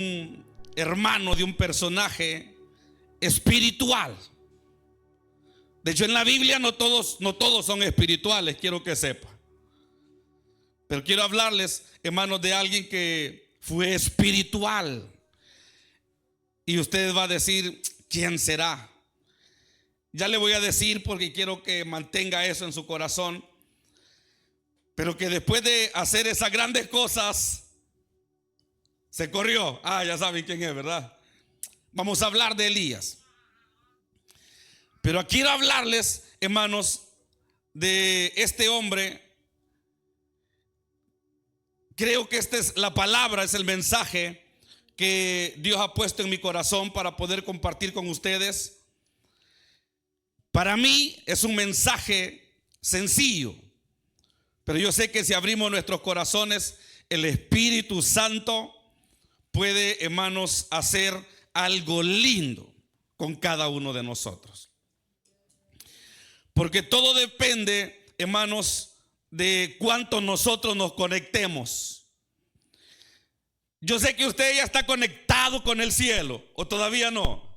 un hermano de un personaje espiritual. De hecho, en la Biblia no todos son espirituales, quiero que sepa. Pero quiero hablarles, hermanos, de alguien que fue espiritual. Y usted va a decir, ¿quién será? Ya le voy a decir porque quiero que mantenga eso en su corazón. Pero que después de hacer esas grandes cosas, se corrió. Ya saben quién es, ¿verdad? Vamos a hablar de Elías. Pero quiero hablarles, hermanos, de este hombre. Creo que esta es la palabra, es el mensaje que Dios ha puesto en mi corazón para poder compartir con ustedes. Para mí es un mensaje sencillo, pero yo sé que si abrimos nuestros corazones, el Espíritu Santo puede, hermanos, hacer algo lindo con cada uno de nosotros. Porque todo depende, hermanos, de cuánto nosotros nos conectemos. Yo sé que usted ya está conectado con el cielo, o todavía no.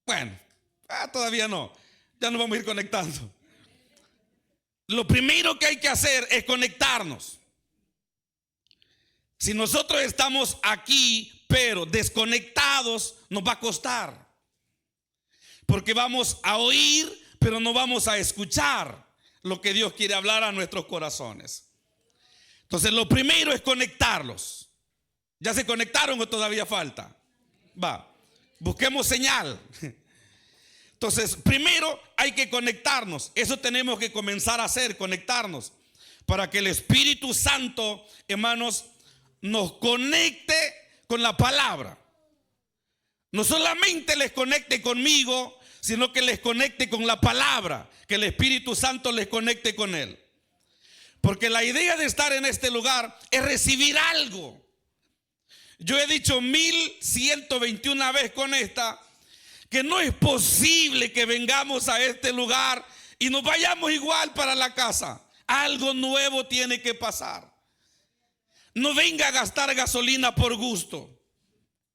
Bueno, todavía no. Ya nos vamos a ir conectando. Lo primero que hay que hacer es conectarnos. Si nosotros estamos aquí, pero desconectados, nos va a costar. Porque vamos a oír, pero no vamos a escuchar lo que Dios quiere hablar a nuestros corazones. Entonces, lo primero es conectarlos. ¿Ya se conectaron o todavía falta? Busquemos señal. Entonces, primero hay que conectarnos. Eso tenemos que comenzar a hacer, conectarnos, para que el Espíritu Santo, hermanos, nos conecte con la palabra. No solamente les conecte conmigo, sino que les conecte con la palabra, que el Espíritu Santo les conecte con él. Porque la idea de estar en este lugar es recibir algo. Yo he dicho 1121 veces con esta, que no es posible que vengamos a este lugar y nos vayamos igual para la casa. Algo nuevo tiene que pasar. No venga a gastar gasolina por gusto.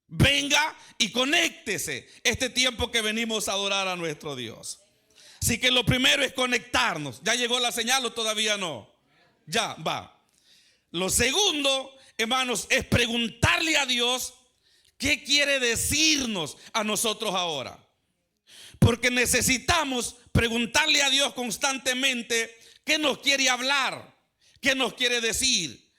Venga y conéctese este tiempo que venimos a adorar a nuestro Dios. Así que lo primero es conectarnos. ¿Ya llegó la señal o todavía no? Ya, va. Lo segundo, hermanos, es preguntarle a Dios qué quiere decirnos a nosotros ahora. Porque necesitamos preguntarle a Dios constantemente qué nos quiere hablar, qué nos quiere decir.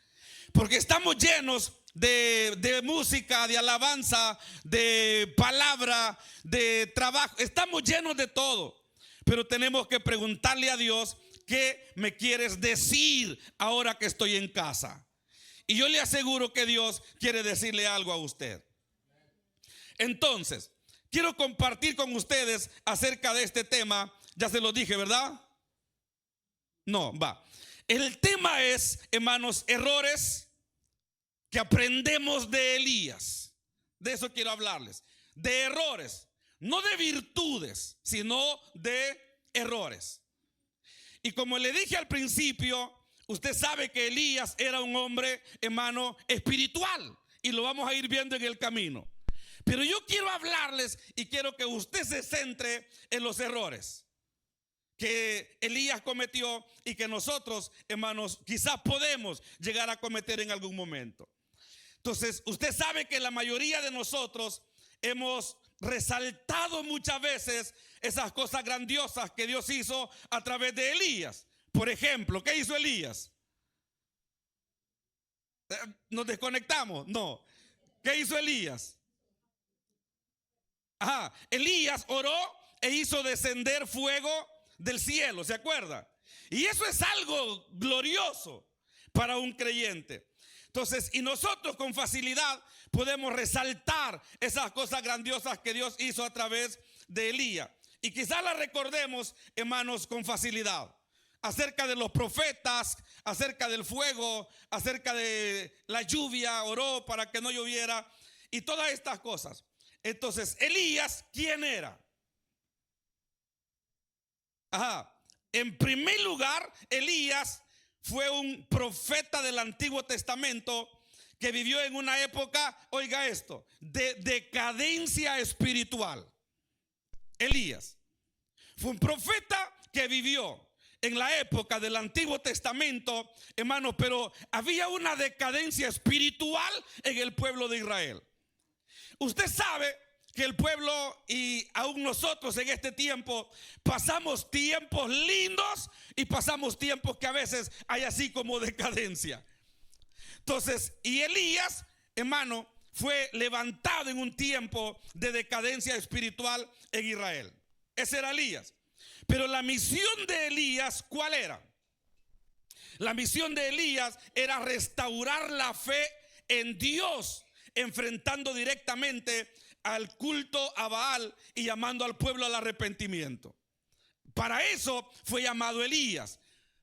Porque estamos llenos de música, de alabanza, de palabra, de trabajo. Estamos llenos de todo. Pero tenemos que preguntarle a Dios, ¿qué me quieres decir ahora que estoy en casa? Y yo le aseguro que Dios quiere decirle algo a usted. Entonces, quiero compartir con ustedes acerca de este tema. Ya se lo dije, ¿verdad? No, va. El tema es, hermanos, errores que aprendemos de Elías. De eso quiero hablarles. De errores, no de virtudes, sino de errores. Y como le dije al principio, usted sabe que Elías era un hombre, hermano, espiritual. Y lo vamos a ir viendo en el camino. Pero yo quiero hablarles y quiero que usted se centre en los errores que Elías cometió y que nosotros, hermanos, quizás podemos llegar a cometer en algún momento. Entonces, usted sabe que la mayoría de nosotros hemos resaltado muchas veces esas cosas grandiosas que Dios hizo a través de Elías. Por ejemplo, ¿qué hizo Elías? ¿Nos desconectamos? No. ¿Qué hizo Elías? Elías oró e hizo descender fuego del cielo, ¿se acuerda? Y eso es algo glorioso para un creyente. Entonces, y nosotros con facilidad podemos resaltar esas cosas grandiosas que Dios hizo a través de Elías. Y quizás las recordemos, hermanos, con facilidad. Acerca de los profetas, acerca del fuego, acerca de la lluvia, oró para que no lloviera y todas estas cosas. Entonces, Elías, ¿quién era? En primer lugar, Elías fue un profeta del Antiguo Testamento que vivió en una época, oiga esto, de decadencia espiritual. Elías fue un profeta que vivió en la época del Antiguo Testamento, hermanos, pero había una decadencia espiritual en el pueblo de Israel. Usted sabe que el pueblo y aún nosotros en este tiempo pasamos tiempos lindos y pasamos tiempos que a veces hay así como decadencia. Entonces, y Elías, hermano, fue levantado en un tiempo de decadencia espiritual en Israel. Ese era Elías. Pero la misión de Elías, ¿cuál era? La misión de Elías era restaurar la fe en Dios, enfrentando directamente al culto a Baal y llamando al pueblo al arrepentimiento. Para eso fue llamado Elías.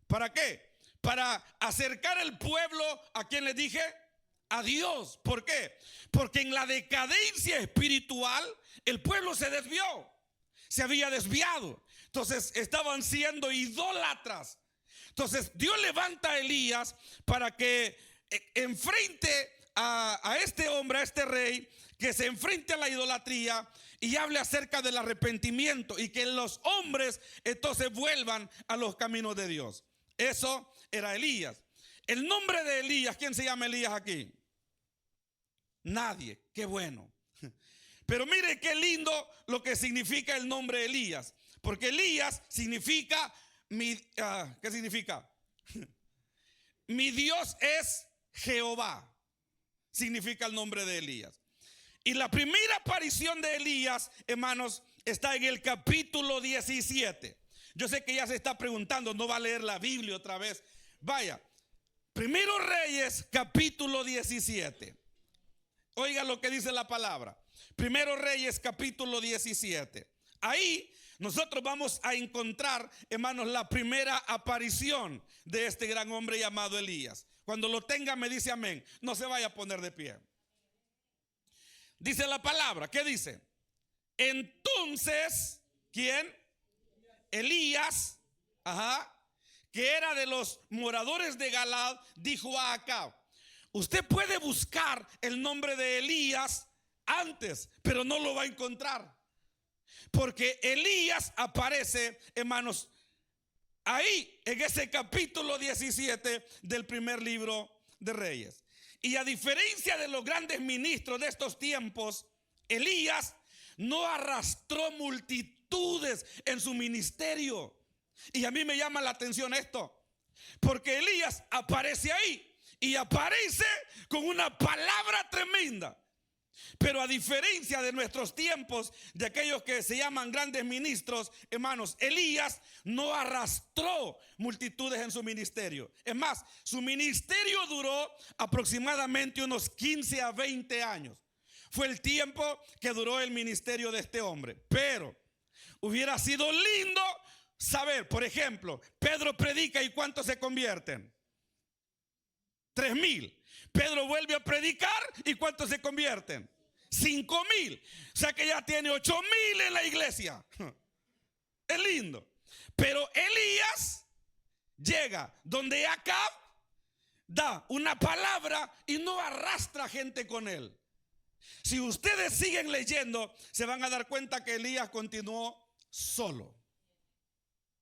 ¿Para qué? Para acercar al pueblo, ¿a quién le dije? A Dios. ¿Por qué? Porque en la decadencia espiritual el pueblo se desvió, se había desviado. Entonces estaban siendo idólatras. Entonces Dios levanta a Elías para que enfrente a este hombre, a este rey, que se enfrente a la idolatría y hable acerca del arrepentimiento y que los hombres entonces vuelvan a los caminos de Dios. Eso era Elías. El nombre de Elías, ¿quién se llama Elías aquí? Nadie. Qué bueno. Pero mire qué lindo lo que significa el nombre Elías. Porque Elías significa, ¿qué significa? Mi Dios es Jehová. Significa el nombre de Elías. Y la primera aparición de Elías, hermanos, está en el capítulo 17. Yo sé que ya se está preguntando, no va a leer la Biblia otra vez. Vaya, Primero Reyes, capítulo 17. Oiga lo que dice la palabra. Primero Reyes, capítulo 17. Ahí nosotros vamos a encontrar, hermanos, la primera aparición de este gran hombre llamado Elías. Cuando lo tenga me dice amén. No se vaya a poner de pie. Dice la palabra, ¿qué dice? Entonces, ¿quién? Elías, que era de los moradores de Galaad, dijo a Acab: usted puede buscar el nombre de Elías antes, pero no lo va a encontrar. Porque Elías aparece, hermanos, ahí en ese capítulo 17 del primer libro de Reyes. Y a diferencia de los grandes ministros de estos tiempos, Elías no arrastró multitudes en su ministerio. Y a mí me llama la atención esto, porque Elías aparece ahí y aparece con una palabra tremenda. Pero a diferencia de nuestros tiempos, de aquellos que se llaman grandes ministros, hermanos, Elías no arrastró multitudes en su ministerio. Es más, su ministerio duró aproximadamente unos 15 a 20 años. Fue el tiempo que duró el ministerio de este hombre. Pero hubiera sido lindo saber, por ejemplo, Pedro predica y ¿cuántos se convierten? 3,000. Pedro vuelve a predicar y ¿cuántos se convierten? 5,000. O sea que ya tiene 8,000 en la iglesia. Es lindo. Pero Elías llega donde Acab da una palabra y no arrastra gente con él. Si ustedes siguen leyendo, se van a dar cuenta que Elías continuó solo.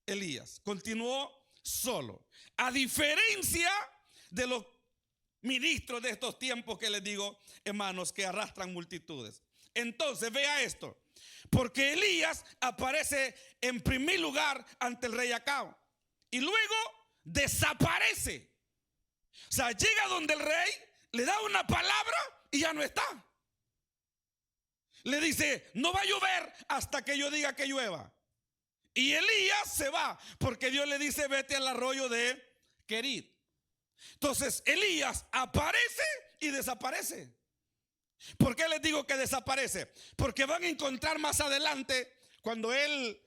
Elías continuó solo. A diferencia de los ministros de estos tiempos que les digo, hermanos, que arrastran multitudes. Entonces, vea esto. Porque Elías aparece en primer lugar ante el rey Acab y luego desaparece. O sea, llega donde el rey, le da una palabra y ya no está. Le dice, no va a llover hasta que yo diga que llueva. Y Elías se va porque Dios le dice, vete al arroyo de Querit. Entonces Elías aparece y desaparece. ¿Por qué les digo que desaparece? Porque van a encontrar más adelante, cuando él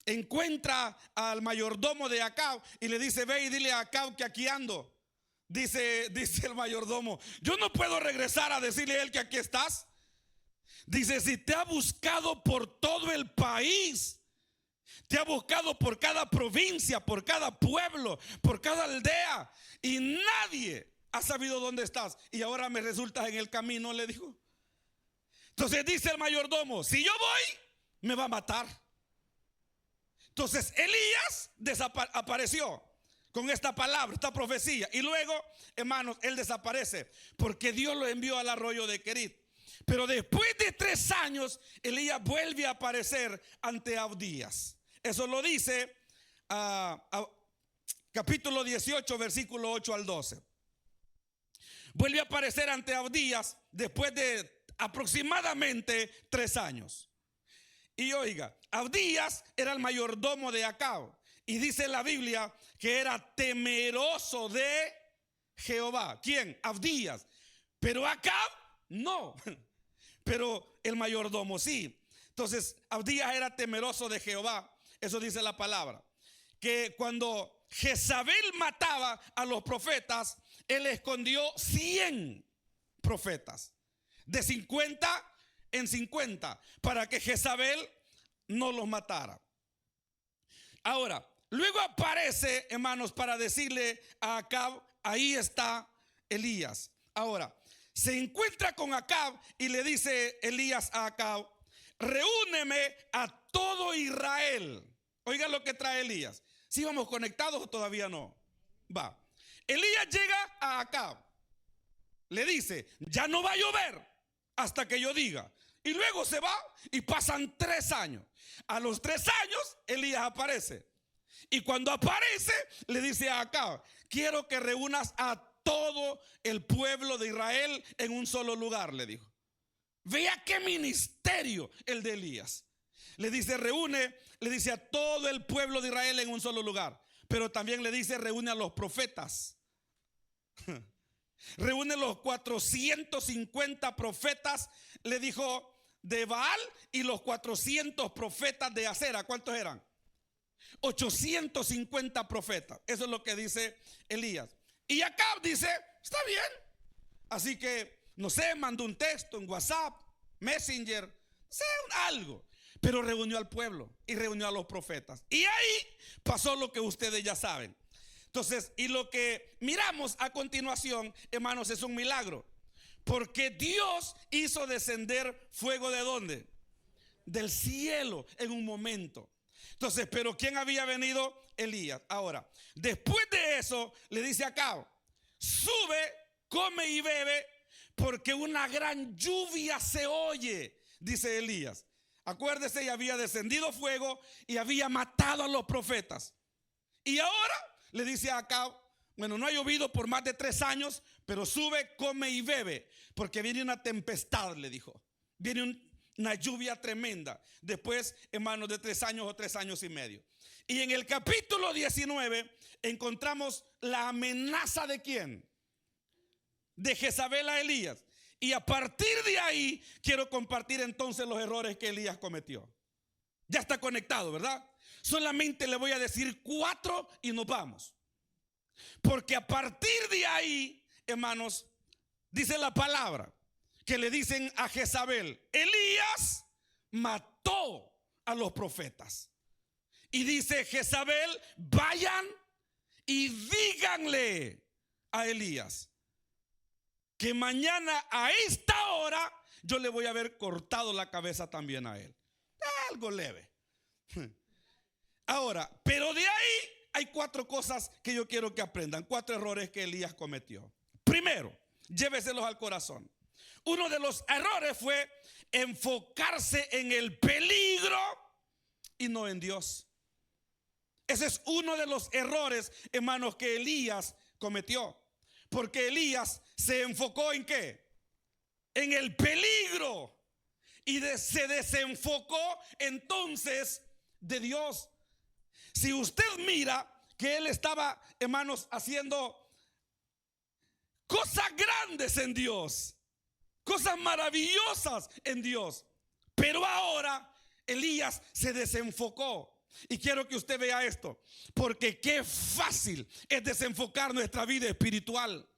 encuentra al mayordomo de Acab y le dice, ve y dile a Acab que aquí ando. Dice el mayordomo, yo no puedo regresar a decirle a él que aquí estás. Dice, si te ha buscado por todo el país, te ha buscado por cada provincia, por cada pueblo, por cada aldea, y nadie ¿Has sabido dónde estás? Y ahora me resultas en el camino, le dijo. Entonces dice el mayordomo, si yo voy, me va a matar. Entonces Elías apareció con esta palabra, esta profecía. Y luego, hermanos, él desaparece porque Dios lo envió al arroyo de Querit. Pero después de 3 años, Elías vuelve a aparecer ante Abdías. Eso lo dice capítulo 18, versículo 8 al 12. Vuelve a aparecer ante Abdías después de aproximadamente 3 años. Y oiga, Abdías era el mayordomo de Acab. Y dice la Biblia que era temeroso de Jehová. ¿Quién? Abdías. Pero Acab no. Pero el mayordomo sí. Entonces Abdías era temeroso de Jehová. Eso dice la palabra. Que cuando Jezabel mataba a los profetas, él escondió 100 profetas. De 50 en 50. Para que Jezabel no los matara. Ahora, luego aparece, hermanos, para decirle a Acab, ahí está Elías. Ahora, se encuentra con Acab y le dice Elías a Acab, reúneme a todo Israel. Oiga lo que trae Elías. ¿Sí vamos conectados o todavía no? Va. Elías llega a Acab. Le dice, ya no va a llover hasta que yo diga. Y luego se va y pasan 3 años. A los 3 años, Elías aparece. Y cuando aparece, le dice a Acab, quiero que reúnas a todo el pueblo de Israel en un solo lugar, le dijo. Vea qué ministerio el de Elías. Le dice, reúne, le dice a todo el pueblo de Israel en un solo lugar. Pero también le dice, reúne a los profetas. Reúne los 450 profetas, le dijo, de Baal, y los 400 profetas de Acera. ¿Cuántos eran? 850 profetas. Eso es lo que dice Elías. Y Acab dice, está bien. Así que, no sé, mandó un texto en WhatsApp, Messenger, no sé, algo. Pero reunió al pueblo y reunió a los profetas. Y ahí pasó lo que ustedes ya saben. Entonces, y lo que miramos a continuación, hermanos, es un milagro. Porque Dios hizo descender fuego ¿de dónde? Del cielo en un momento. Entonces, pero ¿quién había venido? Elías. Ahora, después de eso, le dice a Acab, sube, come y bebe, porque una gran lluvia se oye, dice Elías. Acuérdese, ya había descendido fuego y había matado a los profetas. Y ahora le dice a Acab, bueno, no ha llovido por más de 3 años, pero sube, come y bebe, porque viene una tempestad, le dijo. Viene una lluvia tremenda. Después, hermanos, de 3 años o 3 años y medio. Y en el capítulo 19 encontramos la amenaza de ¿quién? De Jezabel a Elías. Y a partir de ahí quiero compartir entonces los errores que Elías cometió. Ya está conectado, ¿verdad? Solamente le voy a decir 4 y nos vamos. Porque a partir de ahí, hermanos, dice la palabra que le dicen a Jezabel, Elías mató a los profetas. Y dice Jezabel, vayan y díganle a Elías que mañana a esta hora yo le voy a haber cortado la cabeza también a él. Algo leve. Ahora, pero de ahí hay 4 cosas que yo quiero que aprendan. 4 errores que Elías cometió. Primero, lléveselos al corazón. Uno de los errores fue enfocarse en el peligro y no en Dios. Ese es uno de los errores, hermanos, que Elías cometió. Porque Elías se enfocó ¿en qué? En el peligro. Y se desenfocó entonces de Dios. Si usted mira que él estaba, hermanos, haciendo cosas grandes en Dios, cosas maravillosas en Dios, pero ahora Elías se desenfocó. Y quiero que usted vea esto, porque qué fácil es desenfocar nuestra vida espiritual.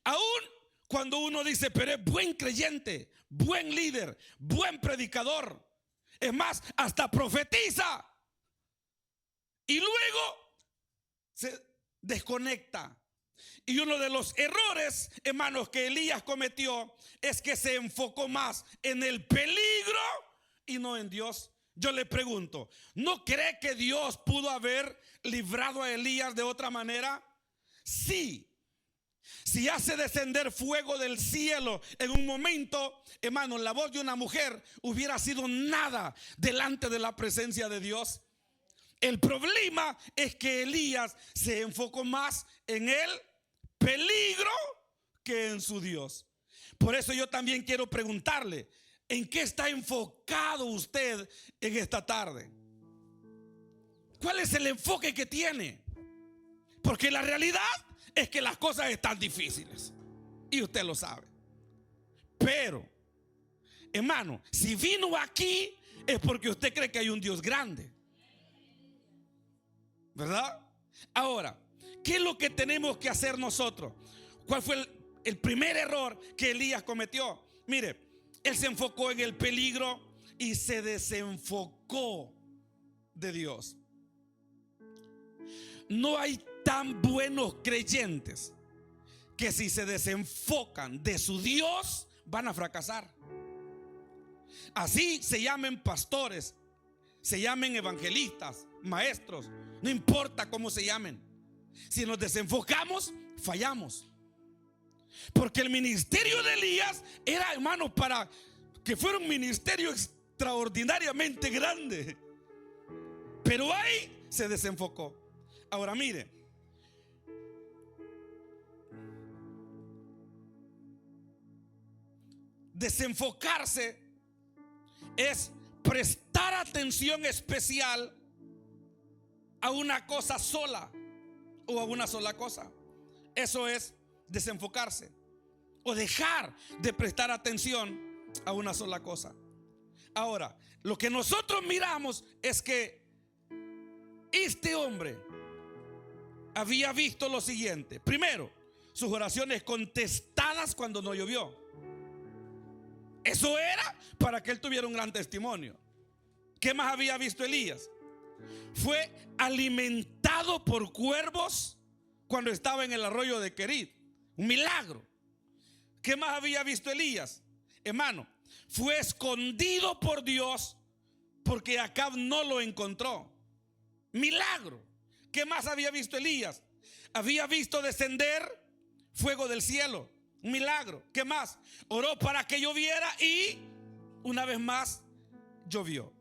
Aún cuando uno dice, pero es buen creyente, buen líder, buen predicador, es más, hasta profetiza, y luego se desconecta. Y uno de los errores, hermanos, que Elías cometió es que se enfocó más en el peligro y no en Dios. Yo le pregunto, ¿no cree que Dios pudo haber librado a Elías de otra manera? Sí. Si hace descender fuego del cielo en un momento, hermano, la voz de una mujer hubiera sido nada delante de la presencia de Dios. El problema es que Elías se enfocó más en el peligro que en su Dios. Por eso yo también quiero preguntarle, ¿en qué está enfocado usted en esta tarde? ¿Cuál es el enfoque que tiene? Porque la realidad es que las cosas están difíciles y usted lo sabe. Pero, hermano, si vino aquí es porque usted cree que hay un Dios grande, ¿verdad? Ahora, ¿qué es lo que tenemos que hacer nosotros? ¿Cuál fue el primer error que Elías cometió? Mire, él se enfocó en el peligro y se desenfocó de Dios. No hay tan buenos creyentes que si se desenfocan de su Dios van a fracasar. Así se llamen pastores, se llamen evangelistas, maestros, no importa cómo se llamen. Si nos desenfocamos, fallamos. Porque el ministerio de Elías era, hermanos, para que fuera un ministerio extraordinariamente grande. Pero ahí se desenfocó. Ahora mire, desenfocarse es prestar atención especial a una cosa sola o a una sola cosa. Eso es desenfocarse o dejar de prestar atención a una sola cosa. Ahora, lo que nosotros miramos es que este hombre había visto lo siguiente. Primero, sus oraciones contestadas cuando no llovió. Eso era para que él tuviera un gran testimonio. ¿Qué más había visto Elías? Fue alimentado por cuervos cuando estaba en el arroyo de Querit. Un milagro. ¿Qué más había visto Elías? Hermano, fue escondido por Dios porque Acab no lo encontró. Milagro. ¿Qué más había visto Elías? Había visto descender fuego del cielo. Un milagro. ¿Qué más? Oró para que lloviera y una vez más llovió.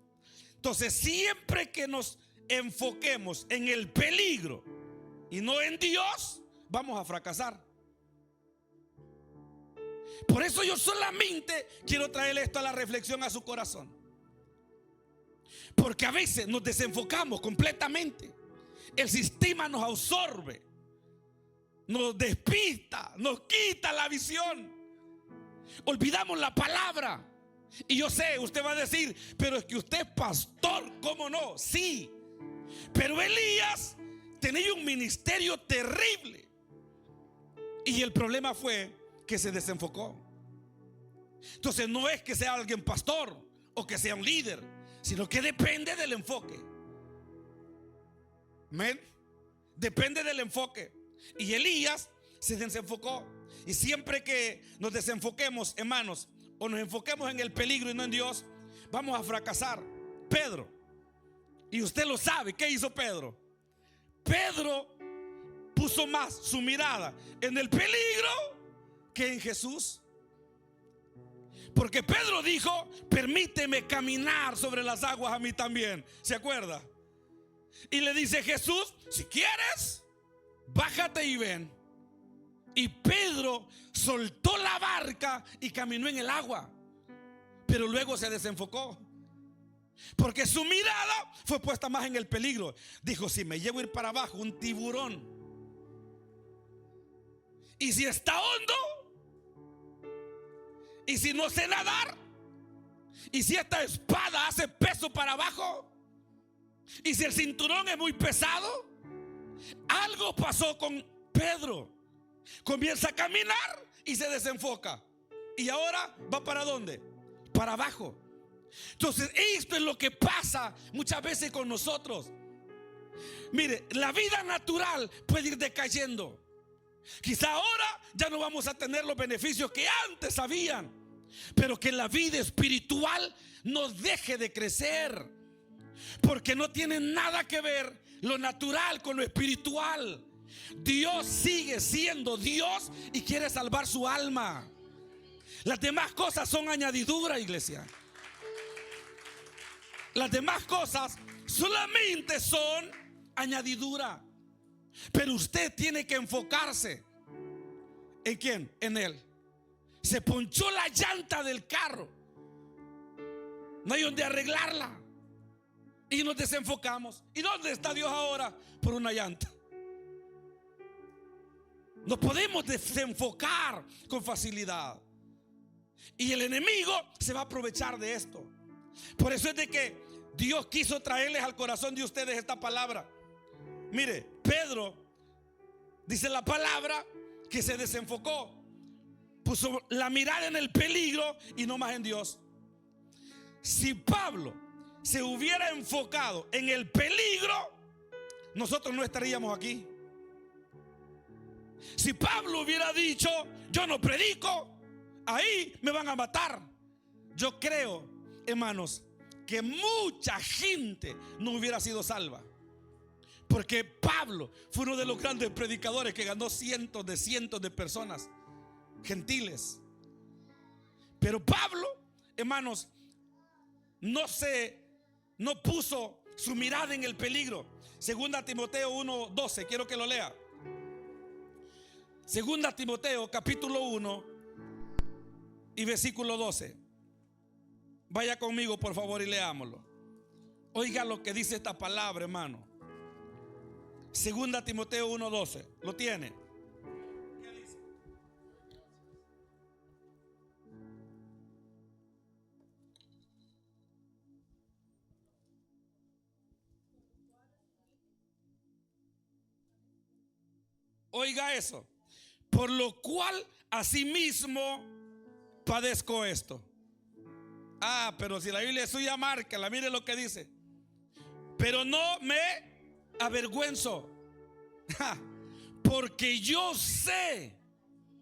Entonces, siempre que nos enfoquemos en el peligro y no en Dios, vamos a fracasar. Por eso yo solamente quiero traer esto a la reflexión a su corazón. Porque a veces nos desenfocamos completamente. El sistema nos absorbe, nos despista, nos quita la visión. Olvidamos la palabra. Y yo sé, usted va a decir, pero es que usted es pastor, ¿cómo no? Sí, pero Elías tenía un ministerio terrible. Y el problema fue que se desenfocó. Entonces no es que sea alguien pastor o que sea un líder, sino que depende del enfoque. ¿Amén? Depende del enfoque. Y Elías se desenfocó. Y siempre que nos desenfoquemos, hermanos, o nos enfoquemos en el peligro y no en Dios, vamos a fracasar. Pedro, y usted lo sabe, ¿qué hizo Pedro? Pedro puso más su mirada en el peligro que en Jesús. Porque Pedro dijo, permíteme caminar sobre las aguas a mí también. ¿Se acuerda? Y le dice Jesús, si quieres, bájate y ven. Y Pedro soltó la barca y caminó en el agua. Pero luego se desenfocó, porque su mirada fue puesta más en el peligro. Dijo, si me llevo a ir para abajo, un tiburón. Y si está hondo, y si no sé nadar, y si esta espada hace peso para abajo, y si el cinturón es muy pesado. Algo pasó con Pedro. Comienza a caminar y se desenfoca. Y ahora va ¿para dónde? Para abajo. Entonces esto es lo que pasa muchas veces con nosotros. Mire, la vida natural puede ir decayendo. Quizá ahora ya no vamos a tener los beneficios que antes habían, pero que la vida espiritual no deje de crecer, porque no tiene nada que ver lo natural con lo espiritual. Dios sigue siendo Dios y quiere salvar su alma. Las demás cosas son añadidura, iglesia. Las demás cosas solamente son añadidura. Pero usted tiene que enfocarse. ¿En quién? En Él. Se ponchó la llanta del carro, no hay donde arreglarla, y nos desenfocamos. ¿Y dónde está Dios ahora? Por una llanta. Nos podemos desenfocar con facilidad, y el enemigo se va a aprovechar de esto. Por eso es de que Dios quiso traerles al corazón de ustedes esta palabra. Mire, Pedro dice la palabra que se desenfocó, puso la mirada en el peligro y no más en Dios. Si Pablo se hubiera enfocado en el peligro, nosotros no estaríamos aquí. Si Pablo hubiera dicho: yo no predico, ahí me van a matar, yo creo, hermanos, que mucha gente no hubiera sido salva. Porque Pablo fue uno de los grandes predicadores que ganó cientos de personas gentiles. Pero Pablo, hermanos, no puso su mirada en el peligro. Segunda Timoteo 1:12, quiero que lo lea. Segunda Timoteo capítulo 1 y versículo 12. Vaya conmigo, por favor, y leámoslo. Oiga lo que dice esta palabra, hermano. Segunda Timoteo 1:12. ¿Lo tiene? ¿Qué dice? Oiga eso. Por lo cual asimismo padezco esto. Ah, pero si la Biblia es suya, márcala. Mire lo que dice. Pero no me avergüenzo, porque yo sé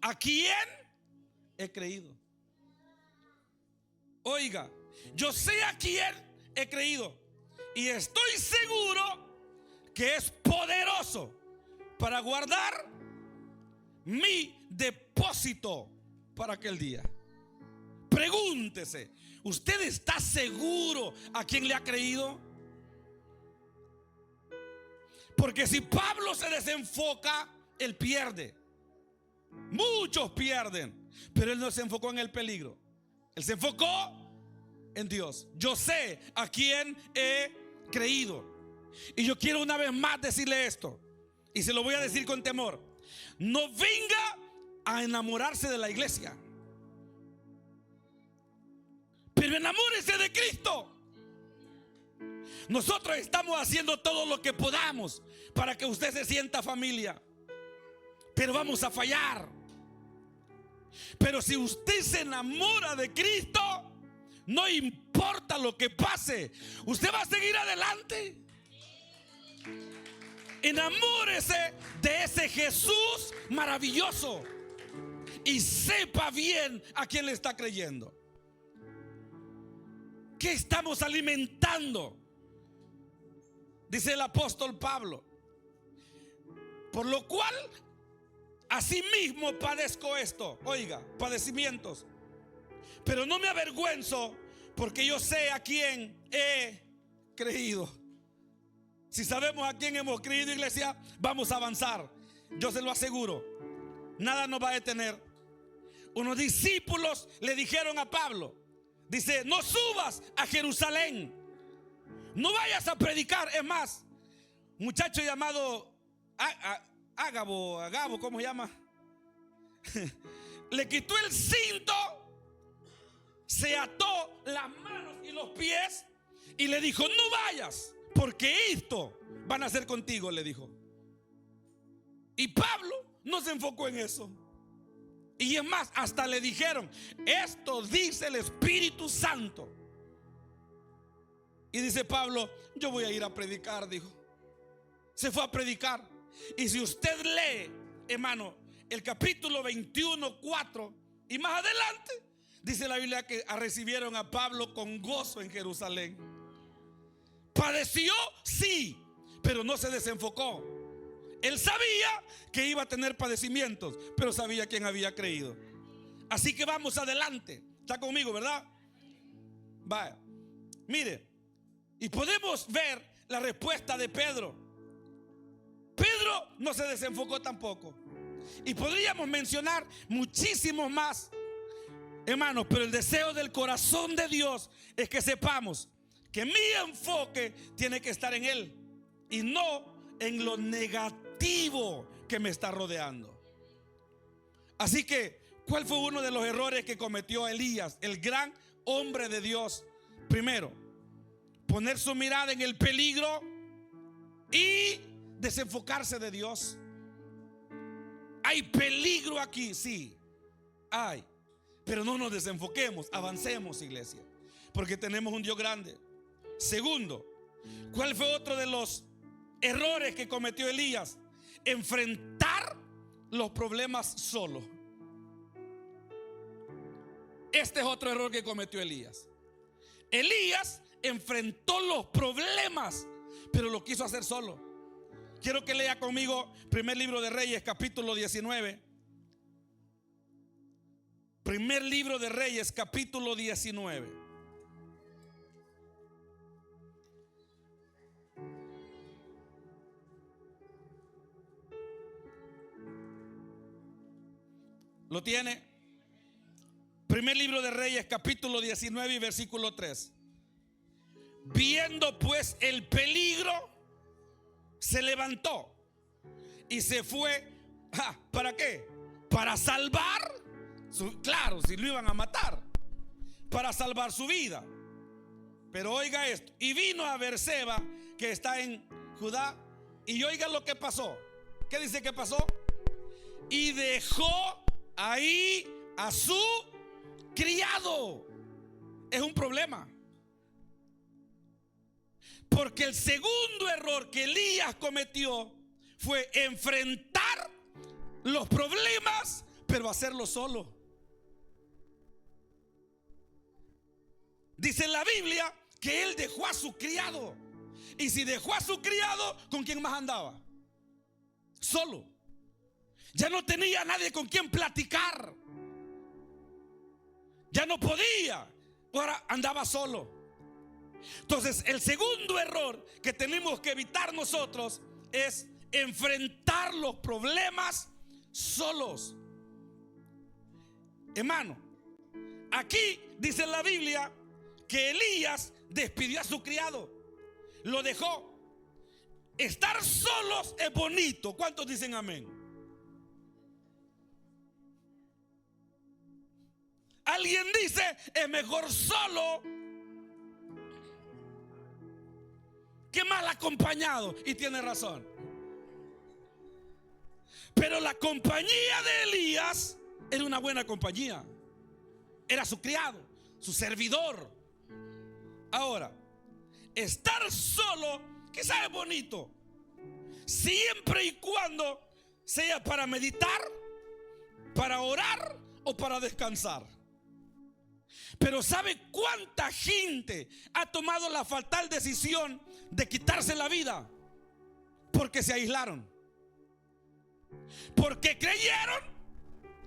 a quién he creído. Oiga, yo sé a quién he creído, y estoy seguro que es poderoso para guardar mi depósito para aquel día. Pregúntese, ¿usted está seguro a quién le ha creído? Porque si Pablo se desenfoca, él pierde. Muchos pierden, pero él no se enfocó en el peligro. Él se enfocó en Dios. Yo sé a quién he creído. Y yo quiero una vez más decirle esto, y se lo voy a decir con temor: no venga a enamorarse de la iglesia, pero enamórese de Cristo. Nosotros estamos haciendo todo lo que podamos para que usted se sienta familia, pero vamos a fallar. Pero si usted se enamora de Cristo, no importa lo que pase, usted va a seguir adelante. Enamórese de ese Jesús maravilloso y sepa bien a quién le está creyendo. ¿Qué estamos alimentando? Dice el apóstol Pablo: por lo cual asimismo padezco esto. Oiga, padecimientos. Pero no me avergüenzo, porque yo sé a quién he creído. Si sabemos a quién hemos creído, iglesia, vamos a avanzar. Yo se lo aseguro, nada nos va a detener. Unos discípulos le dijeron a Pablo, dice: no subas a Jerusalén, no vayas a predicar. Es más, un muchacho llamado Agabo, ¿cómo se llama? Le quitó el cinto, se ató las manos y los pies y le dijo: no vayas, porque esto van a hacer contigo, le dijo. Y Pablo no se enfocó en eso. Y es más, hasta le dijeron: esto dice el Espíritu Santo. Y dice Pablo: yo voy a ir a predicar, dijo. Se fue a predicar. Y si usted lee, hermano, el capítulo 21, 4 y más adelante, dice la Biblia que recibieron a Pablo con gozo en Jerusalén. Padeció, sí, pero no se desenfocó. Él sabía que iba a tener padecimientos, pero sabía quién había creído. Así que vamos adelante. Está conmigo, ¿verdad? Vaya, mire, y podemos ver la respuesta de Pedro. Pedro no se desenfocó tampoco. Y podríamos mencionar muchísimos más, hermanos, pero el deseo del corazón de Dios es que sepamos que mi enfoque tiene que estar en Él y no en lo negativo que me está rodeando. Así que, ¿cuál fue uno de los errores que cometió Elías, el gran hombre de Dios? Primero, poner su mirada en el peligro y desenfocarse de Dios. Hay peligro aquí, sí, hay, pero no nos desenfoquemos, avancemos, iglesia, porque tenemos un Dios grande. Segundo, ¿cuál fue otro de los errores que cometió Elías? Enfrentar los problemas solo. Este es otro error que cometió Elías. Elías enfrentó los problemas, pero lo quiso hacer solo. Quiero que lea conmigo primer libro de Reyes, capítulo 19. Primer libro de Reyes, capítulo 19. ¿Lo tiene? Primer libro de Reyes, capítulo 19 y versículo 3. Viendo pues el peligro, se levantó y se fue. ¿Para qué? Para salvar claro, si lo iban a matar, para salvar su vida. Pero oiga esto: y vino a Beerseba, que está en Judá, y oiga lo que pasó. ¿Qué dice que pasó? Y dejó ahí a su criado. Es un problema, porque el segundo error que Elías cometió fue enfrentar los problemas, pero hacerlo solo. Dice la Biblia que él dejó a su criado. Y si dejó a su criado, ¿con quién más andaba? Solo. Ya no tenía nadie con quien platicar. Ya no podía. Ahora andaba solo. Entonces, el segundo error que tenemos que evitar nosotros es enfrentar los problemas solos. Hermano, aquí dice la Biblia que Elías despidió a su criado, lo dejó. Estar solos es bonito. ¿Cuántos dicen amén? Alguien dice: es mejor solo que mal acompañado. Y tiene razón. Pero la compañía de Elías era una buena compañía. Era su criado, su servidor. Ahora, estar solo quizás es bonito, siempre y cuando sea para meditar, para orar o para descansar. Pero ¿sabe cuánta gente ha tomado la fatal decisión de quitarse la vida? Porque se aislaron, porque creyeron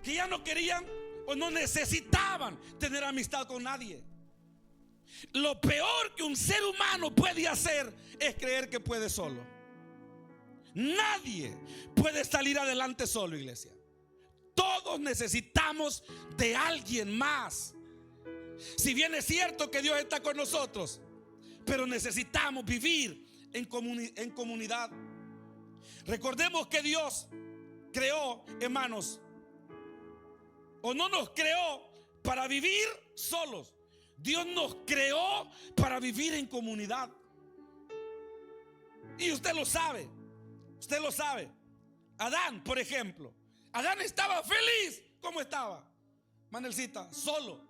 que ya no querían o no necesitaban tener amistad con nadie. Lo peor que un ser humano puede hacer es creer que puede solo. Nadie puede salir adelante solo, iglesia. Todos necesitamos de alguien más. Si bien es cierto que Dios está con nosotros, pero necesitamos vivir en comunidad. Recordemos que Dios creó, hermanos, o no nos creó para vivir solos. Dios nos creó para vivir en comunidad. Y usted lo sabe. Usted lo sabe. Adán, por ejemplo. Adán estaba feliz. ¿Cómo estaba, Manelcita? Solo.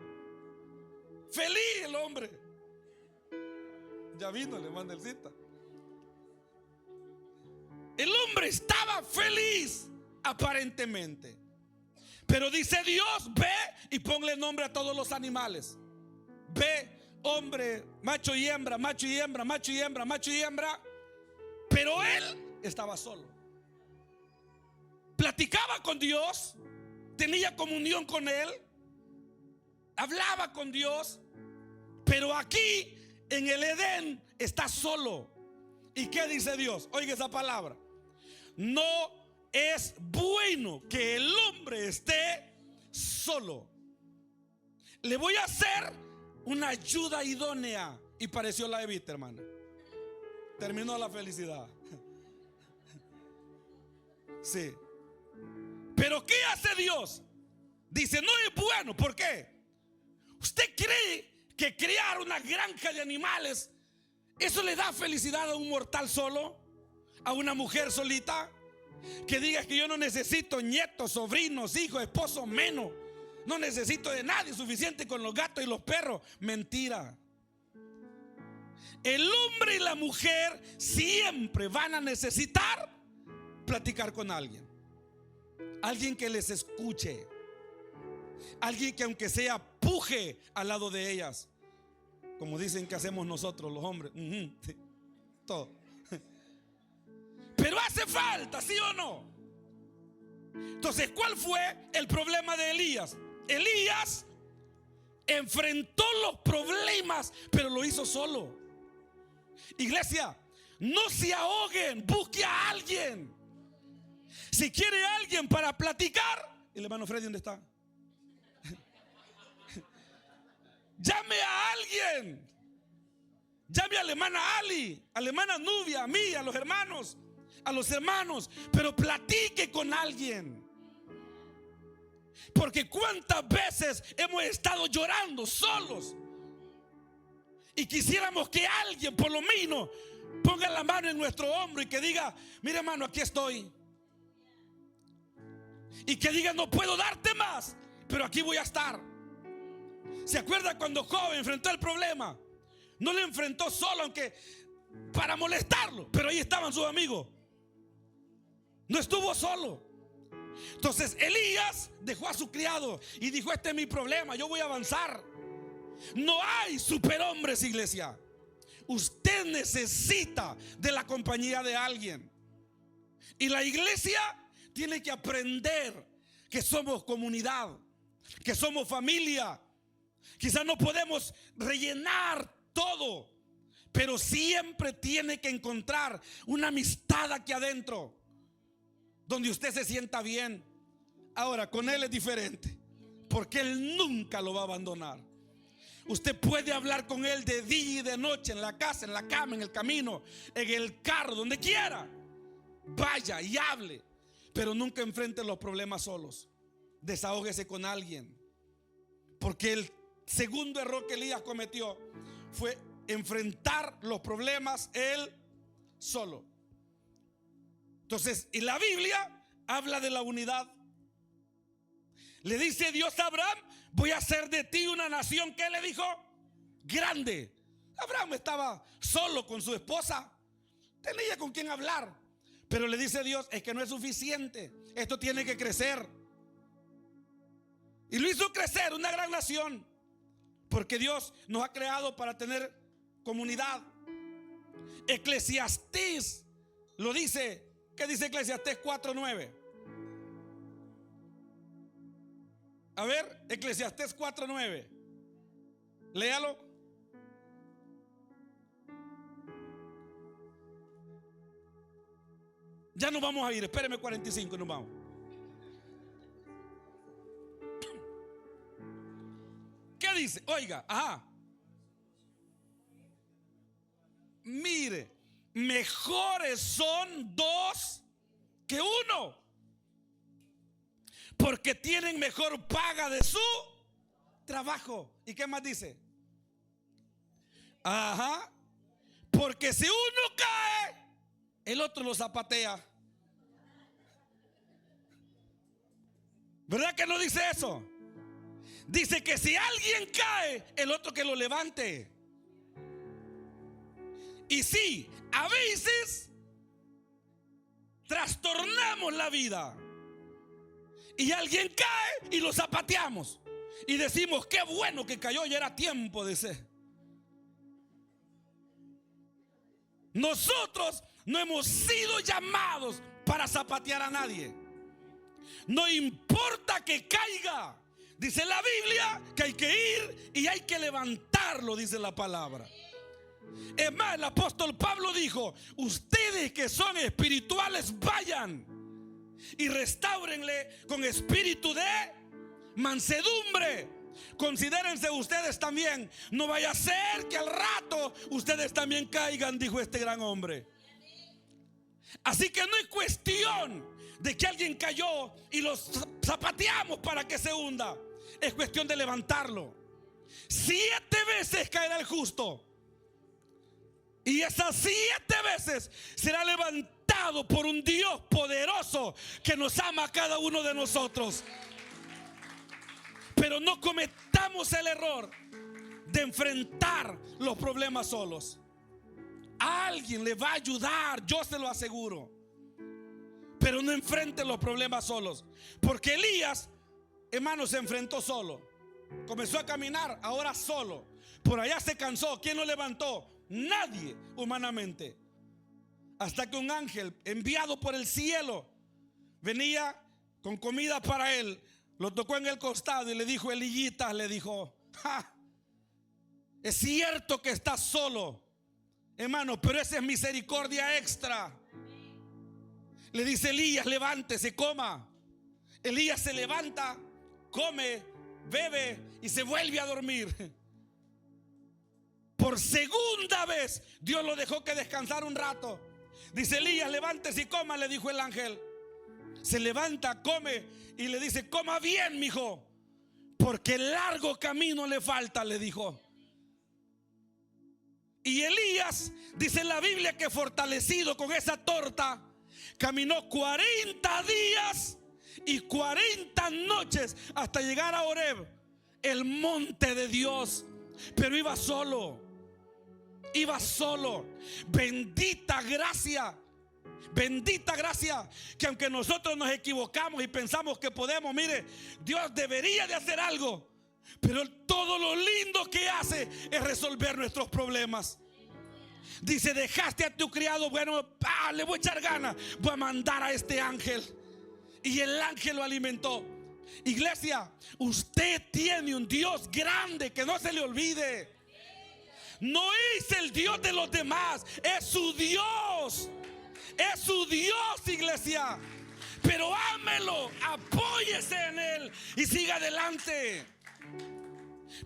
Feliz el hombre. Ya vino, Manelcita. El hombre estaba feliz, aparentemente. Pero dice Dios, ve y ponle nombre a todos los animales. Ve, hombre, macho y hembra, macho y hembra, macho y hembra, macho y hembra. Pero él estaba solo. Platicaba con Dios, tenía comunión con él, hablaba con Dios. Pero aquí en el Edén está solo. ¿Y qué dice Dios? Oiga esa palabra. No es bueno que el hombre esté solo. Le voy a hacer una ayuda idónea. Y pareció la Evita, hermana. Terminó la felicidad. Sí. Pero ¿qué hace Dios? Dice, no es bueno. ¿Por qué? ¿Usted cree que criar una granja de animales, eso le da felicidad a un mortal solo? ¿A una mujer solita? Que diga que yo no necesito nietos, sobrinos, hijos, esposos, menos. No necesito de nadie, suficiente con los gatos y los perros. Mentira. El hombre y la mujer siempre van a necesitar platicar con alguien. Alguien que les escuche. Alguien que aunque sea puje al lado de ellas. Como dicen que hacemos nosotros los hombres. Sí, todo. Pero hace falta, ¿sí o no? Entonces, ¿cuál fue el problema de Elías? Elías enfrentó los problemas, pero lo hizo solo. Iglesia, no se ahoguen, busque a alguien. Si quiere alguien para platicar, el hermano Freddy, ¿dónde está? Llame a alguien. Llame a la hermana Ali, a la hermana Nubia, a mí, a los hermanos, pero platique con alguien. Porque cuántas veces hemos estado llorando solos y quisiéramos que alguien por lo menos ponga la mano en nuestro hombro y que diga, mira hermano, aquí estoy. Y que diga, no puedo darte más, pero aquí voy a estar. ¿Se acuerda cuando Job enfrentó el problema? No lo enfrentó solo, aunque para molestarlo, pero ahí estaban sus amigos. No estuvo solo. Entonces Elías dejó a su criado y dijo, este es mi problema, yo voy a avanzar. No hay superhombres, iglesia. Usted necesita de la compañía de alguien. Y la iglesia tiene que aprender que somos comunidad, que somos familia. Quizás no podemos rellenar todo, pero siempre tiene que encontrar una amistad aquí adentro donde usted se sienta bien. Ahora, con él es diferente, porque él nunca lo va a abandonar. Usted puede hablar con él de día y de noche, en la casa, en la cama, en el camino, en el carro, donde quiera. Vaya y hable, pero nunca enfrente los problemas solos. Desahógese con alguien, porque el segundo error que Elías cometió fue enfrentar los problemas él solo. Entonces, y la Biblia habla de la unidad. Le dice Dios a Abraham, voy a hacer de ti una nación, ¿qué le dijo? Grande. Abraham estaba solo con su esposa, tenía con quién hablar, pero le dice Dios, es que no es suficiente, esto tiene que crecer. Y lo hizo crecer, una gran nación, porque Dios nos ha creado para tener comunidad. Eclesiastés lo dice. ¿Qué dice Eclesiastés 4:9? A ver, Eclesiastés 4:9. Léalo. Ya nos vamos a ir, espéreme 45, nos vamos. ¿Qué dice? Oiga, ajá. Mire, mejores son dos que uno, porque tienen mejor paga de su trabajo. ¿Y qué más dice? Ajá. Porque si uno cae, el otro lo zapatea. ¿Verdad que no dice eso? Dice que si alguien cae, el otro que lo levante. Y sí, a veces trastornamos la vida y alguien cae y lo zapateamos y decimos: qué bueno que cayó, ya era tiempo de ser. Nosotros no hemos sido llamados para zapatear a nadie. No importa que caiga. Dice la Biblia que hay que ir y hay que levantarlo, dice la palabra. Es más, el apóstol Pablo dijo: ustedes que son espirituales, vayan y restáurenle con espíritu de mansedumbre. Considérense ustedes también, no vaya a ser que al rato ustedes también caigan, dijo este gran hombre. Así que no hay cuestión de que alguien cayó y los zapateamos para que se hunda. Es cuestión de levantarlo. 7 veces caerá el justo, y esas 7 veces será levantado por un Dios poderoso que nos ama a cada uno de nosotros. Pero no cometamos el error de enfrentar los problemas solos. A alguien le va a ayudar, yo se lo aseguro. Pero no enfrenten los problemas solos. Porque Elías, hermano, se enfrentó solo. Comenzó a caminar, ahora solo. Por allá se cansó. ¿Quién lo levantó? Nadie humanamente. Hasta que un ángel enviado por el cielo venía con comida para él. Lo tocó en el costado y le dijo: Elías, le dijo: es cierto que estás solo, hermano, pero esa es misericordia extra. Le dice Elías: levántese, coma. Elías se levanta, come, bebe y se vuelve a dormir. Por segunda vez Dios lo dejó que descansara un rato. Dice Elías: levántese y coma, le dijo el ángel. Se levanta, come y le dice: coma bien, mijo, porque largo camino le falta, le dijo. Y Elías, dice la Biblia, que fortalecido con esa torta, caminó 40 días y 40 noches hasta llegar a Horeb, el monte de Dios. Pero iba solo. Iba solo. Bendita gracia. Bendita gracia, que aunque nosotros nos equivocamos y pensamos que podemos, mire, Dios debería de hacer algo, pero todo lo lindo que hace es resolver nuestros problemas. Dice: dejaste a tu criado, bueno, le voy a echar ganas, voy a mandar a este ángel. Y el ángel lo alimentó. Iglesia, usted tiene un Dios grande, que no se le olvide. No es el Dios de los demás, es su Dios. Es su Dios, iglesia. Pero ámelo, apóyese en él y siga adelante.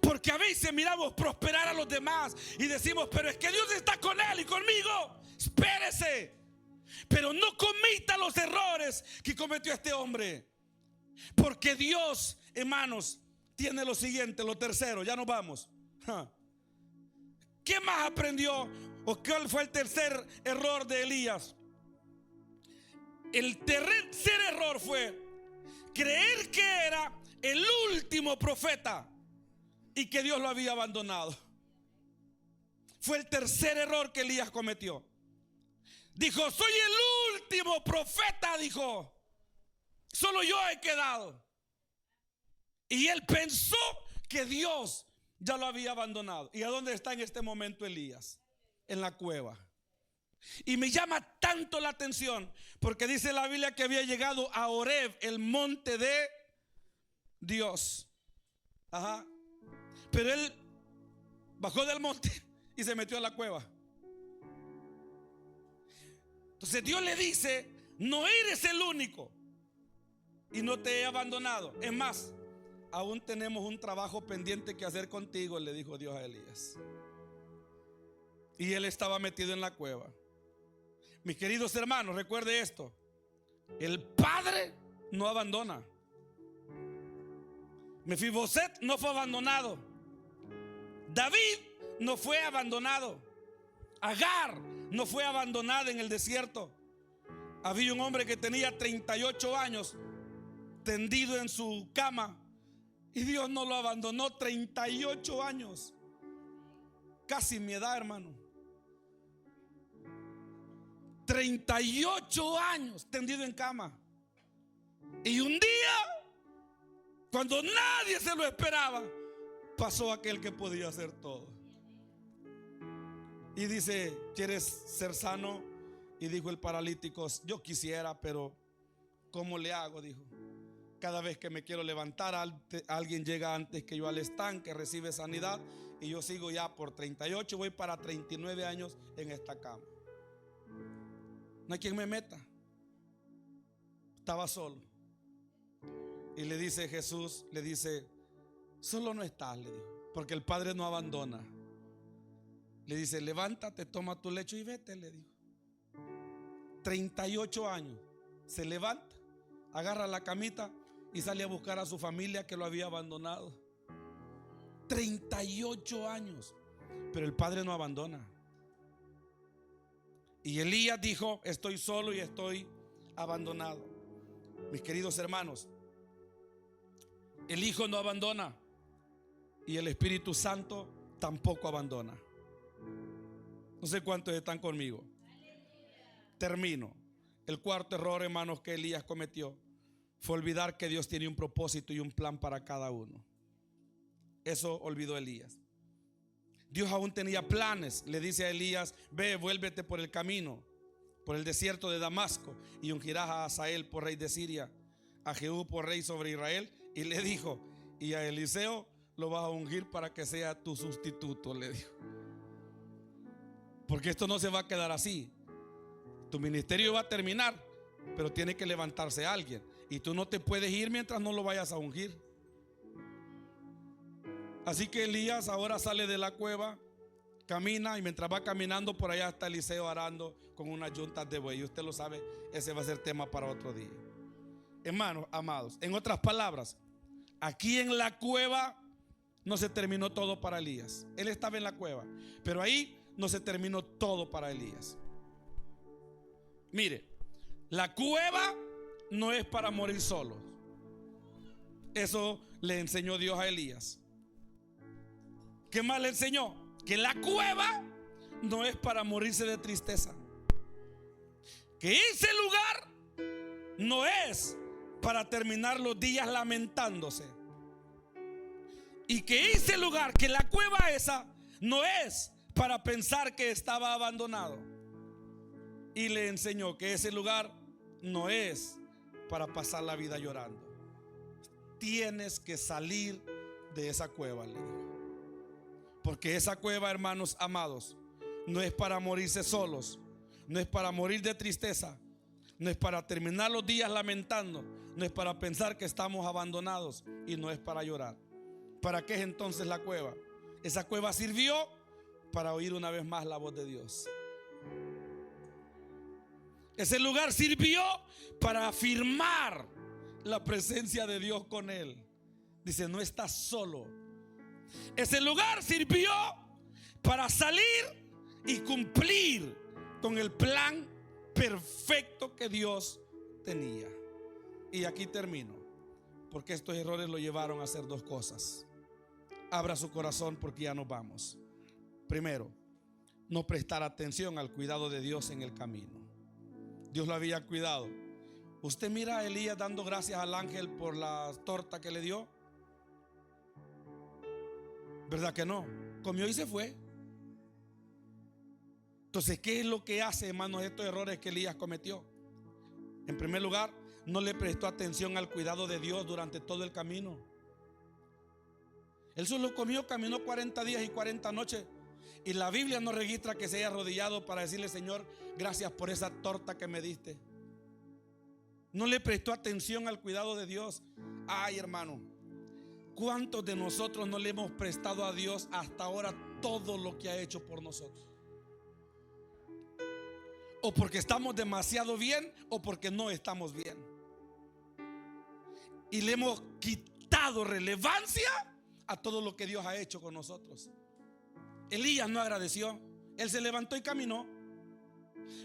Porque a veces miramos prosperar a los demás y decimos: pero es que Dios está con él y conmigo. Espérese. Pero no cometa los errores que cometió este hombre. Porque Dios, hermanos, tiene lo siguiente, lo tercero. Ya nos vamos. ¿Qué más aprendió? ¿O cuál fue el tercer error de Elías? El tercer error fue creer que era el último profeta y que Dios lo había abandonado. Fue el tercer error que Elías cometió. Dijo: soy el último profeta, dijo. Solo yo he quedado. Y él pensó que Dios ya lo había abandonado. ¿Y a dónde está en este momento Elías? En la cueva. Y me llama tanto la atención porque dice la Biblia que había llegado a Horeb, el monte de Dios. Ajá. Pero él bajó del monte y se metió a la cueva. Entonces Dios le dice: no eres el único y no te he abandonado. Es más, aún tenemos un trabajo pendiente que hacer contigo, le dijo Dios a Elías. Y él estaba metido en la cueva. Mis queridos hermanos, recuerde esto: el Padre no abandona. Mefiboset no fue abandonado. David no fue abandonado. Agar no fue abandonada en el desierto. Había un hombre que tenía 38 años tendido en su cama y Dios no lo abandonó. 38 años, casi mi edad, hermano. 38 años tendido en cama. Y un día Cuando nadie se lo esperaba, pasó aquel que podía hacer todo. Y dice: ¿quieres ser sano? Y dijo el paralítico: yo quisiera, pero ¿cómo le hago? Dijo: cada vez que me quiero levantar, alguien llega antes que yo al estanque, recibe sanidad, y yo sigo ya por 38, voy para 39 años en esta cama. No hay quien me meta. Estaba solo. Y le dice Jesús, le dice: solo no estás, le dijo, porque el Padre no abandona. Le dice: levántate, toma tu lecho y vete, le dijo. 38 años. Se levanta, agarra la camita y sale a buscar a su familia que lo había abandonado. 38 años. Pero el Padre no abandona. Y Elías dijo: estoy solo y estoy abandonado. Mis queridos hermanos, el Hijo no abandona y el Espíritu Santo tampoco abandona. No sé cuántos están conmigo. Termino. El cuarto error, hermanos, que Elías cometió fue olvidar que Dios tiene un propósito y un plan para cada uno. Eso olvidó Elías. Dios aún tenía planes. Le dice a Elías: ve, vuélvete por el camino, por el desierto de Damasco, y ungirás a Hazael por rey de Siria, a Jehú por rey sobre Israel. Y le dijo: y a Eliseo lo vas a ungir para que sea tu sustituto, le dijo. Porque esto no se va a quedar así. Tu ministerio va a terminar, pero tiene que levantarse alguien, y tú no te puedes ir mientras no lo vayas a ungir. Así que Elías ahora sale de la cueva, camina, y mientras va caminando, por allá está Eliseo arando con unas yuntas de buey. Y usted lo sabe, ese va a ser tema para otro día. Hermanos amados, en otras palabras, aquí en la cueva no se terminó todo para Elías. Él estaba en la cueva, pero ahí no se terminó todo para Elías. Mire, la cueva no es para morir solos. Eso le enseñó Dios a Elías. ¿Qué más le enseñó? Que la cueva no es para morirse de tristeza. Que ese lugar no es para terminar los días lamentándose. Y que ese lugar, que la cueva esa, no es para pensar que estaba abandonado. Y le enseñó que ese lugar no es para pasar la vida llorando. Tienes que salir de esa cueva, le dijo. Porque esa cueva, hermanos amados, no es para morirse solos, no es para morir de tristeza, no es para terminar los días lamentando, no es para pensar que estamos abandonados, y no es para llorar. ¿Para qué es entonces la cueva? Esa cueva sirvió para oír una vez más la voz de Dios. Ese lugar sirvió para afirmar la presencia de Dios con él. Dice: no estás solo. Ese lugar sirvió para salir y cumplir con el plan perfecto que Dios tenía. Y aquí termino, porque estos errores lo llevaron a hacer dos cosas. Abra su corazón, porque ya nos vamos. Primero, no prestar atención al cuidado de Dios en el camino. Dios lo había cuidado. Usted mira a Elías dando gracias al ángel por la torta que le dio. ¿Verdad que no? Comió y se fue. Entonces, ¿qué es lo que hace, hermanos, estos errores que Elías cometió? En primer lugar, no le prestó atención al cuidado de Dios durante todo el camino. Él solo comió, caminó 40 días y 40 noches. Y la Biblia no registra que se haya arrodillado para decirle: Señor, gracias por esa torta que me diste. No le prestó atención al cuidado de Dios. Ay, hermano, ¿cuántos de nosotros no le hemos prestado a Dios hasta ahora todo lo que ha hecho por nosotros? O porque estamos demasiado bien, o porque no estamos bien. Y le hemos quitado relevancia a todo lo que Dios ha hecho con nosotros. Elías no agradeció. Él se levantó y caminó.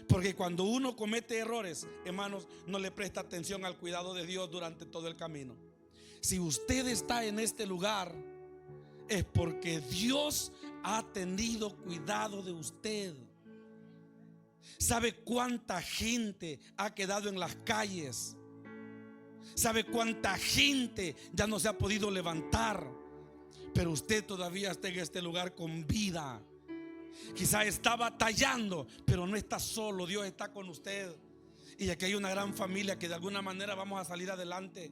Porque cuando uno comete errores, hermanos, no le presta atención al cuidado de Dios durante todo el camino. Si usted está en este lugar, es porque Dios ha tenido cuidado de usted. ¿Sabe cuánta gente ha quedado en las calles ¿Sabe cuánta gente ya no se ha podido levantar? Pero usted todavía está en este lugar con vida. Quizá está batallando, pero no está solo. Dios está con usted. Y aquí hay una gran familia que de alguna manera vamos a salir adelante.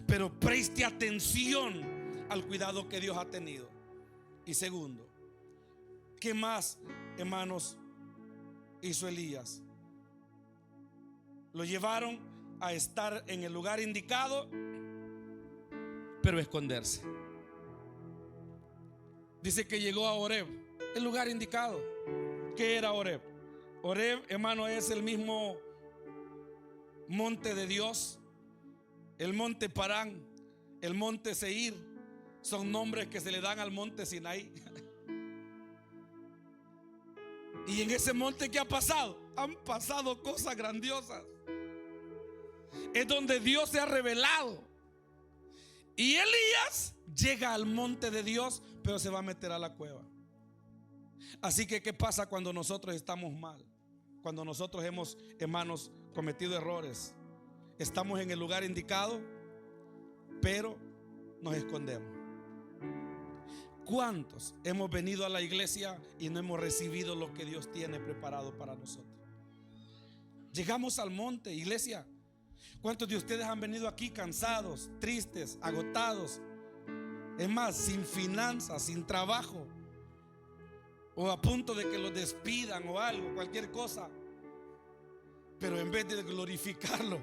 Pero preste atención al cuidado que Dios ha tenido. Y segundo, ¿qué más, hermanos, hizo Elías? Lo llevaron a estar en el lugar indicado, pero esconderse. Dice que llegó a Horeb, el lugar indicado. ¿Qué era Horeb? Horeb, hermano, es el mismo monte de Dios, el monte Parán, el monte Seir. Son nombres que se le dan al monte Sinaí. Y en ese monte, ¿qué ha pasado? Han pasado cosas grandiosas. Es donde Dios se ha revelado. Y Elías llega al monte de Dios, pero se va a meter a la cueva. Así que, ¿qué pasa cuando nosotros estamos mal? Cuando nosotros hemos, hermanos, cometido errores. Estamos en el lugar indicado, pero nos escondemos. ¿Cuántos hemos venido a la iglesia y no hemos recibido lo que Dios tiene preparado para nosotros? Llegamos al monte, iglesia. ¿Cuántos de ustedes han venido aquí cansados, tristes, agotados? Es más, sin finanzas, sin trabajo, o a punto de que los despidan o algo, cualquier cosa. Pero en vez de glorificarlo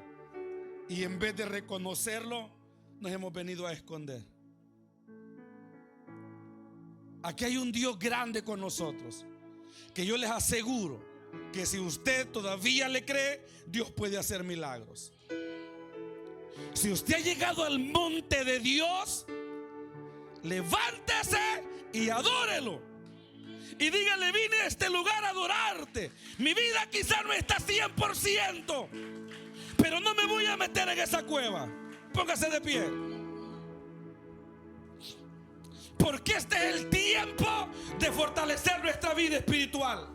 y en vez de reconocerlo, nos hemos venido a esconder. Aquí hay un Dios grande con nosotros, que yo les aseguro que si usted todavía le cree, Dios puede hacer milagros. Si usted ha llegado al monte de Dios, levántese y adórelo. Y dígale: vine a este lugar a adorarte. Mi vida quizá no está 100%, pero no me voy a meter en esa cueva. Póngase de pie. Porque este es el tiempo de fortalecer nuestra vida espiritual.